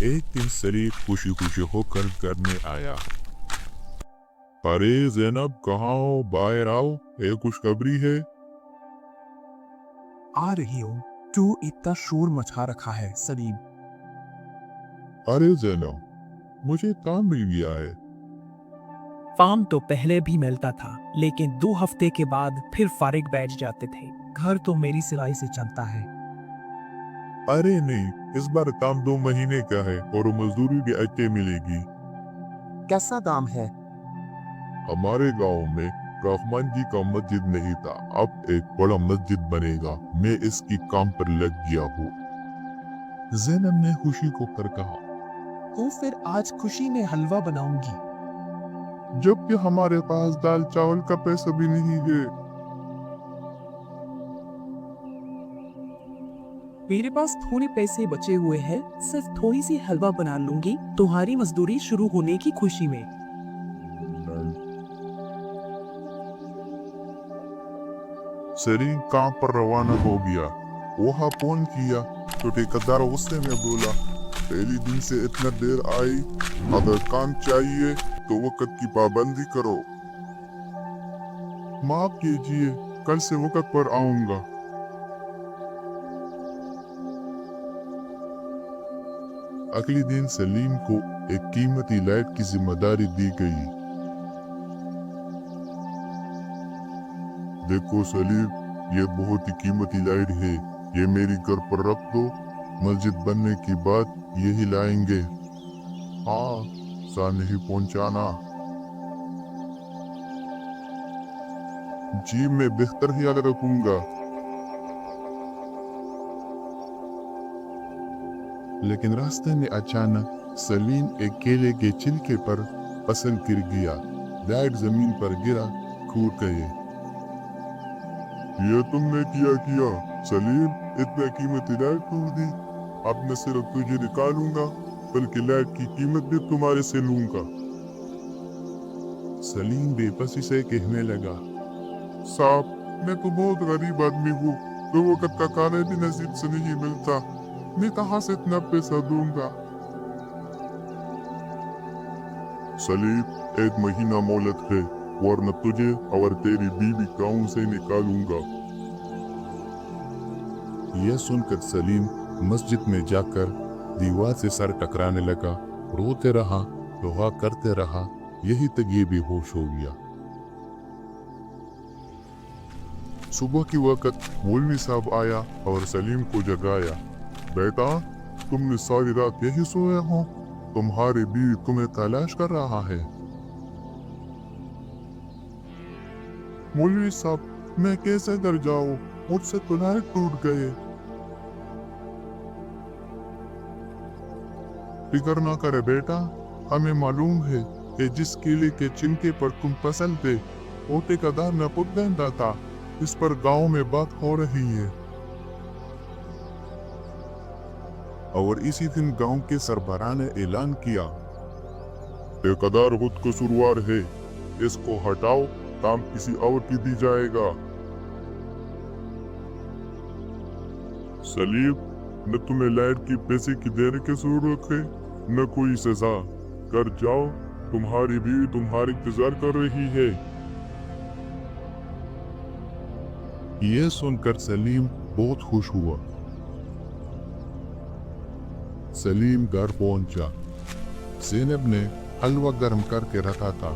एक दिन सलीम खुशी खुशी होकर घर में आया। अरे ज़ैनब, कहाँ हो? बाहर आओ, एक खुशखबरी है। आ रही हूँ। तू इतना शोर मचा रखा है सलीम। अरे ज़ैनब, मुझे काम मिल गया है। काम तो पहले भी मिलता था, लेकिन 2 हफ्ते के बाद फिर फारिग बैठ जाते थे। घर तो मेरी सिलाई से चलता है। अरे नहीं, इस बार काम 2 महीने का है और मजदूरी भी अच्छे मिलेगी। कैसा दाम है? हमारे गांव में रहमान जी का मस्जिद नहीं था, अब एक बड़ा मस्जिद बनेगा। मैं इसकी काम पर लग गया हूँ। ज़ैनब ने खुशी को कर कहा। तो फिर आज खुशी में हलवा बनाऊंगी। जबकि हमारे पास दाल चावल का पैसा भी नहीं है। मेरे पास थोड़े पैसे बचे हुए हैं, सिर्फ थोड़ी सी हलवा बना लूंगी तुम्हारी मजदूरी शुरू होने की खुशी में। सलीम काम पर रवाना हो गया। वहाँ फोन किया तो ठेकेदार गुस्से में बोला, पहली दिन से इतना देर आई, अगर काम चाहिए तो वक्त की पाबंदी करो। माफ कीजिए, कल से वक्त पर आऊंगा। अगले दिन सलीम को एक कीमती लाइट की जिम्मेदारी दी गई। देखो सलीम, ये बहुत ही कीमती लाइट है, ये मेरी घर पर रख दो। मस्जिद बनने के बाद यही लाएंगे। हाँ, सा नहीं पहुंचाना। जी, मैं बेहतर ख्याल रखूंगा। लेकिन रास्ते में अचानक सलीम एक केले के छिलके पर फिसल गिर गया। लाइट जमीन पर गिरा, कूद गए। ये तुमने किया सलीम, इतना कीमती लाइट तोड़ दी। अब न सिर्फ तुझे निकालूंगा, बल्कि लाइट की कीमत भी तुम्हारे से लूंगा। सलीम बेबसी से कहने लगा, साहब, मैं तो बहुत गरीब आदमी हूँ, 2 वक्त का खाना भी नसीब से नहीं मिलता। मैं कहाँ से इतना पैसा दूंगा? सलीम, 1 महीना मोहलत है, वरना तुझे और तेरी बीवी गांव से निकालूंगा। यह सुनकर सलीम मस्जिद में जाकर दीवार से सर टकराने लगा, रोते रहा, दुआ करते रहा, यही तक ये बेहोश हो गया। सुबह की वक्त मौलवी साहब आया और सलीम को जगाया। बेटा, तुमने सारी रात यही सोया हो? तुम्हारी बीवी तुम्हें तलाश कर रहा है। मौलवी साहब, मैं कैसे डर जाऊं? मुझसे तो लाइट टूट गए। फिक्र ना करे बेटा, हमें मालूम है कि जिस किले के चिमटे पर तुम फसल थे, वो ठेकेदार न पुत बहता था। इस पर गांव में बात हो रही है। और इसी दिन गांव के सरबराह ने ऐलान किया, ठेकेदार खुद कसूरवार है, इसको हटाओ, काम किसी और की दी जाएगा। सलीम, न तुम्हें लाइट की पैसे की देने की जरूरत है, न कोई सजा। कर जाओ, तुम्हारी बीवी तुम्हारी इंतजार कर रही है। यह सुनकर सलीम बहुत खुश हुआ। सलीम घर पहुंचा। ज़ैनब ने हलवा गर्म करके रखा था।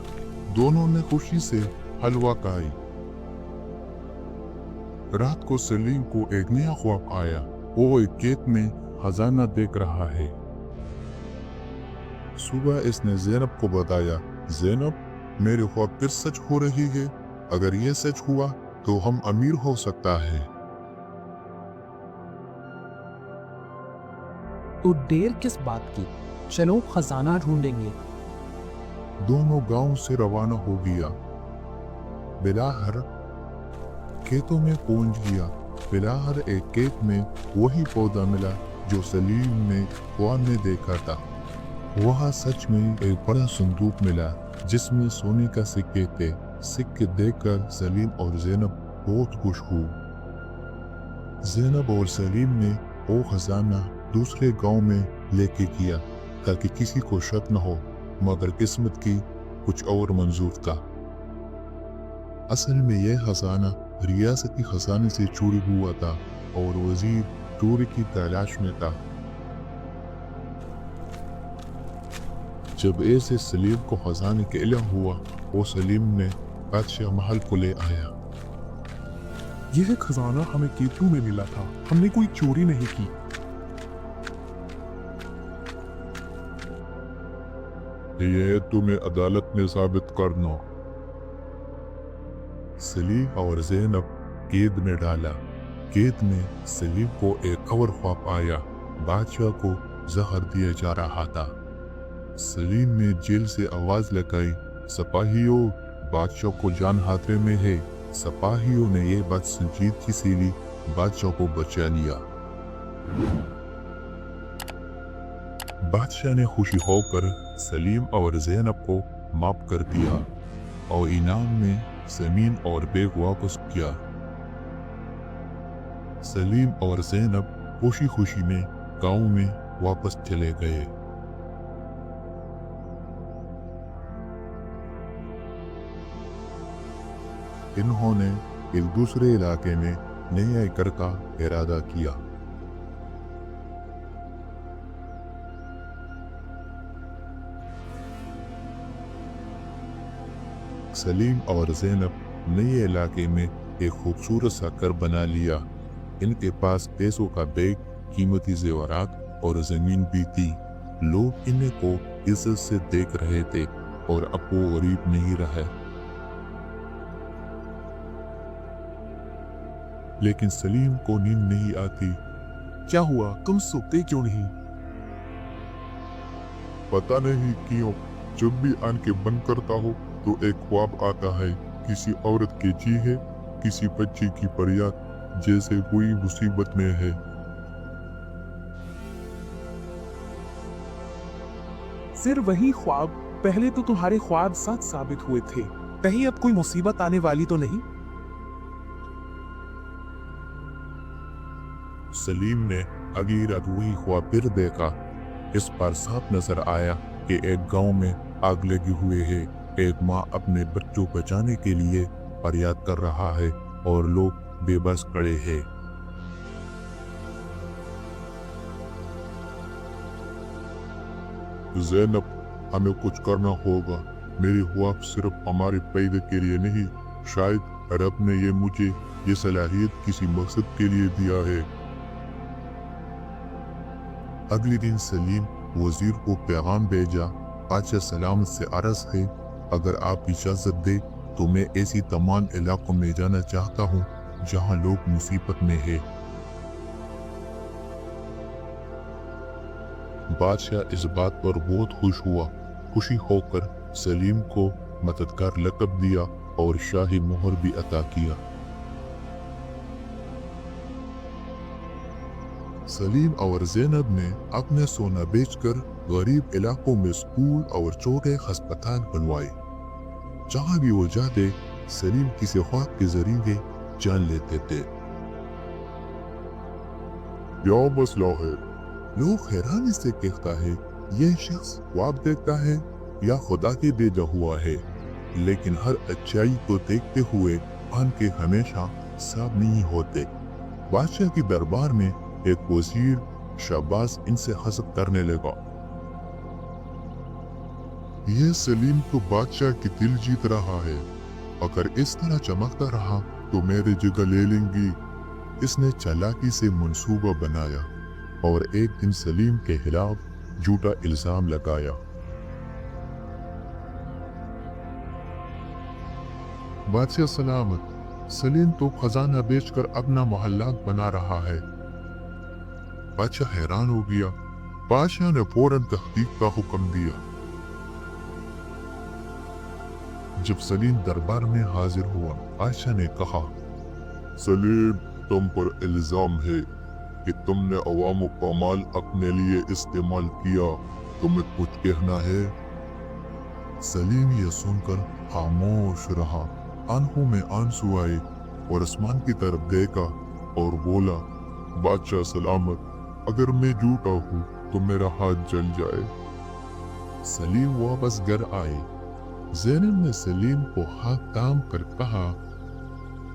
दोनों ने खुशी से हलवा खाई। रात को सलीम को एक नया ख्वाब आया। वो एक खेत में खजाना देख रहा है। सुबह इसने ज़ैनब को बताया, ज़ैनब, मेरे ख्वाब फिर सच हो रही है। अगर ये सच हुआ तो हम अमीर हो सकता है। तो देर किस बात की, चलो खजाना ढूंढेंगे। दोनों गांव से रवाना हो गया। बिलाहर खेतों में पहुंच गया। बिलाहर एक खेत में वही पौधा मिला जो सलीम ने ख्वाब में देखा था। वहाँ सच में एक बड़ा संदूक मिला जिसमें सोने का सिक्के थे। सिक्के देखकर सलीम और ज़ैनब बहुत खुश हुए। ज़ैनब और सलीम ने वो खजाना दूसरे गांव में लेके किया। ताकि किसी को शक न हो, मगर किस्मत की कुछ और मंजूर था। असल में यह खजाना रियासती खजाने से चोरी हुआ था और वजीर चोरी की तलाश में था। जब ऐसे सलीम को खजाने का इल्म हुआ, वो सलीम ने बादशाह महल को ले आया। यह खजाना हमें केतु में मिला था, हमने कोई चोरी नहीं की। ये तुम्हें अदालत में साबित करना। सलीम और ज़ैनब कैद में डाला। कैद में सलीम को एक और ख्वाब आया। बादशाह को जहर दिया जा रहा था। सलीम ने जेल से आवाज लगाई, सिपाहियों, बादशाह को जान खतरे में है। सिपाहियों ने यह बात संजीदगी से ली, बादशाह को बचा लिया। बादशाह ने खुशी होकर सलीम और ज़ैनब को माफ कर दिया और इनाम में ज़मीन और बैग वापस किया। सलीम और ज़ैनब खुशी खुशी में गांव में वापस चले गए। इन्होंने एक दूसरे इलाके में नए घर का इरादा किया। सलीम और ज़ैनब नए इलाके में एक खूबसूरत सा घर बना लिया। इनके पास पैसों का बैग, कीमती जेवरात और जमीन भी थी। लोग इन्हें को इज्जत से देख रहे थे और अब वो गरीब नहीं रहे। लेकिन सलीम को नींद नहीं आती। क्या हुआ, तुम सोते क्यों नहीं? पता नहीं क्यों जब भी आंखें बंद करता हूँ तो एक ख्वाब आता है। किसी औरत के चीखे, किसी बच्चे की फरियाद, जैसे कोई मुसीबत में है। फिर वही ख्वाब, पहले तो तुम्हारे ख्वाब सच साबित हुए थे, कहीं अब कोई मुसीबत आने वाली तो नहीं? सलीम ने अगली रात वही ख्वाब फिर देखा। इस बार साफ नजर आया कि एक गांव में आग लगी हुई है। एक माँ अपने बच्चों को बचाने के लिए फरियाद कर रहा है और लोग बेबस खड़े हैं। ज़ैनब, हमें कुछ करना होगा। मेरी ख्वाब सिर्फ हमारे फायदे के लिए नहीं, शायद रब ने ये मुझे ये सलाहियत किसी मकसद के लिए दिया है। अगले दिन सलीम वजीर को पैगाम भेजा, बादशाह सलामत से अर्ज है, अगर आप इजाजत दे तो मैं ऐसी तमाम इलाकों में जाना चाहता हूँ जहाँ लोग मुसीबत में है। बादशाह इस बात पर बहुत खुश हुआ। खुशी होकर सलीम को मददगार लक़ब दिया और शाही मोहर भी अता किया। सलीम और ज़ैनब ने अपने सोना बेचकर गरीब इलाकों में स्कूल और छोटे अस्पताल बनवाए। जहाँ भी वो जाते, सलीम किसी ख्वाब के जरिए जान लेते थे। क्या मसला है? लोग हैरानी से कहता है, यह शख्स ख्वाब देखता है या खुदा के भेजा हुआ है। लेकिन हर अच्छाई को देखते हुए आंखें हमेशा साफ नहीं होते। बादशाह के दरबार में एक वजीर शाबाश इनसे हसद करने लगा। यह सलीम तो बादशाह की दिल जीत रहा है, अगर इस तरह चमकता रहा तो मेरी जगह ले लेंगी। इसने चालाकी से मंसूबा बनाया और एक दिन सलीम के खिलाफ झूठा इल्जाम लगाया। बादशाह सलामत, सलीम तो खजाना बेचकर अपना मोहल्लात बना रहा है। बादशाह हैरान हो गया। बादशाह ने फौरन तहकीक का हुक्म दिया। जब सलीम दरबार में हाजिर हुआ, बादशाह ने कहा, सलीम, तुम पर इल्जाम है कि तुमने अवामों का माल अपने लिए इस्तेमाल किया। तुम्हें कुछ कहना है? सलीम ये सुनकर खामोश रहा। आंखों में आंसू आए और आसमान की तरफ देखा और बोला, बादशाह सलामत, अगर मैं झूठा हूँ तो मेरा हाथ जल जाए। सलीम वापस घर आए। ज़ैनब ने सलीम को हाथ थाम कर कहा,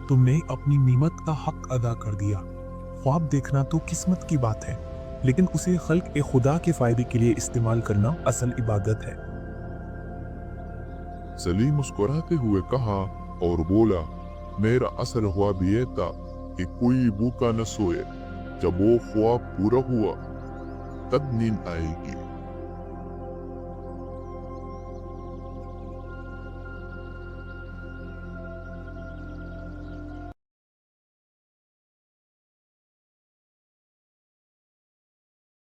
तुमने अपनी नीमत का हक अदा कर दिया। ख्वाब देखना तो किस्मत की बात है, लेकिन उसे खल्क ए खुदा के फायदे के लिए इस्तेमाल करना असल इबादत है। सलीम मुस्कुराते हुए कहा और बोला, मेरा असल ख्वाब यह था कि कोई भूखा न सोए। जब वो ख्वाब पूरा हुआ तब नींद आएगी।